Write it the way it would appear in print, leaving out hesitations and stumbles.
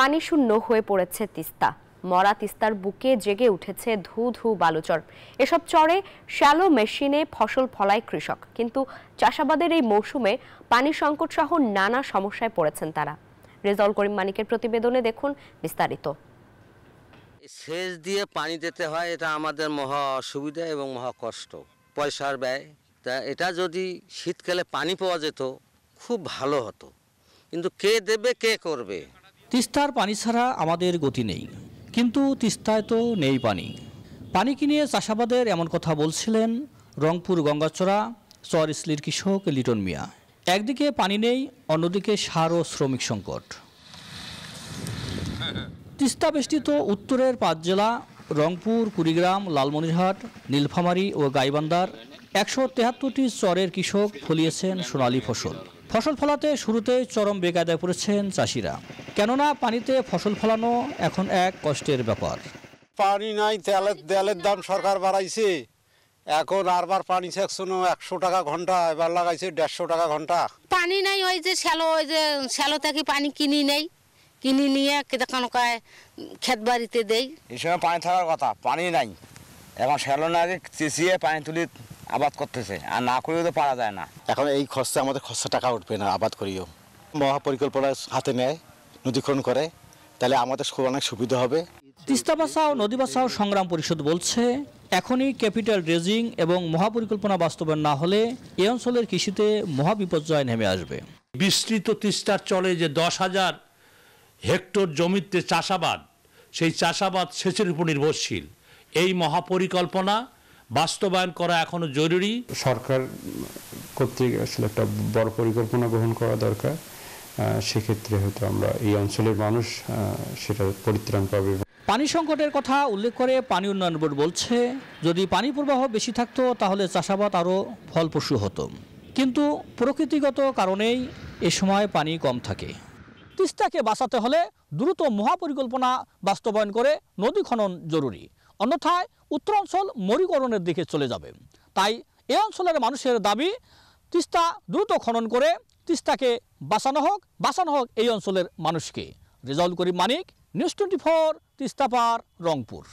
পানি শূন্য হয়ে পড়েছে তিস্তা। মরা তিস্তার বুকে জেগে উঠেছে ধু ধু বালুচর। এসব চরে শ্যালো মেশিনে ফসল ফলায় কৃষক, কিন্তু চাষাবাদের এই মৌসুমে পানি সংকট সহ নানা সমস্যায় পড়েছেন তারা। রেজাউল করিম মানিকের প্রতিবেদনে দেখুন বিস্তারিত। সেচ দিয়ে পানি দিতে হয়, এটা আমাদের মহা অসুবিধা এবং মহা কষ্ট, পয়সার ব্যয়। তা এটা যদি শীতকালে পানি পাওয়া যেত খুব ভালো হতো, কিন্তু কে দেবে, কে করবে? তিস্তার পানি ছাড়া আমাদের গতি নেই, কিন্তু তিস্তায় তো নেই পানি। পানি কিনে চাষাবাদের এমন কথা বলছিলেন রংপুর গঙ্গাচড়া চর ইসলির কৃষক লিটন মিয়া। একদিকে পানি নেই, অন্যদিকে সার ও শ্রমিক সংকট। তিস্তা বেষ্টিত উত্তরের 5 জেলা রংপুর, কুড়িগ্রাম, লালমনিরহাট, নীলফামারী ও গাইবান্ধার 173টি চরের কৃষক ফলিয়েছেন সোনালী ফসল। ফসল ফলাতে শুরুতে চরম বেকায়দায় পড়েছেন চাষিরা, কেননা পানিতে ফসল ফলানো এখন এক কষ্টের ব্যাপার। পানি নাই, তেলের দাম সরকার বাড়াইছে, এখন আরবার পানি সেকশন 100 টাকা ঘন্টা, এবার লাগাইছে 150 টাকা ঘন্টা। পানি নাই, ওই যে শ্যালো থেকে পানি কিনি নিয়ে কেতক্ষণ ক্ষেত বাড়িতে দেই। এই সময় পানি থাকার কথা, পানি নাই। এখন শ্যালো না চেঁচিয়ে পানি তুলি আবাদ করতেছে, আর না করেও তো পারা যায় না। এখন এই খরচা আমাদের টাকা উঠবে না, আবাদ করিও। মহাপরিকল্পনা হাতে নেয়, নদীকরণ করে, তাহলে আমাদের অনেক সুবিধা হবে। তিস্তা বাঁচাও নদী বাঁচাও সংগ্রাম পরিষদ বলছে, এখনই ক্যাপিটাল ড্রেজিং এবং মহাপরিকল্পনা বাস্তবায়ন না হলে এই অঞ্চলের কৃষিতে মহাবিপর্যয় নেমে আসবে। বিস্তৃত তিস্তার চলে যে 10,000 হেক্টর জমিতে চাষাবাদ, সেই চাষাবাদ সেচের উপর নির্ভরশীল। এই মহাপরিকল্পনা বাস্তবায়ন করা এখনো জরুরি। সরকার কর্তৃক আসলে একটা বড় পরিকল্পনা গ্রহণ করা দরকার। সেক্ষেত্রে হয়তো আমরা এই অঞ্চলের মানুষ সেটা পরিত্রাণ পাবে। পানি সংকটের কথা উল্লেখ করে পানি উন্নয়ন বোর্ড বলছে, যদি পানি প্রবাহ বেশি থাকতো তাহলে চাষাবাদ আরও ফলপ্রসূ হতো, কিন্তু প্রকৃতিগত কারণেই এ সময় পানি কম থাকে। তিস্তাকে বাঁচাতে হলে দ্রুত মহাপরিকল্পনা বাস্তবায়ন করে নদী খনন জরুরি, অন্যথায় উত্তরাঞ্চল মরুকরণের দিকে চলে যাবে। তাই এই অঞ্চলের মানুষের দাবি, তিস্তা দ্রুত খনন করে তিস্তাকে বাঁচানো হোক এই অঞ্চলের মানুষকে। রেজাউল করিম মানিক, নিউজ 24, তিস্তা পার, রংপুর।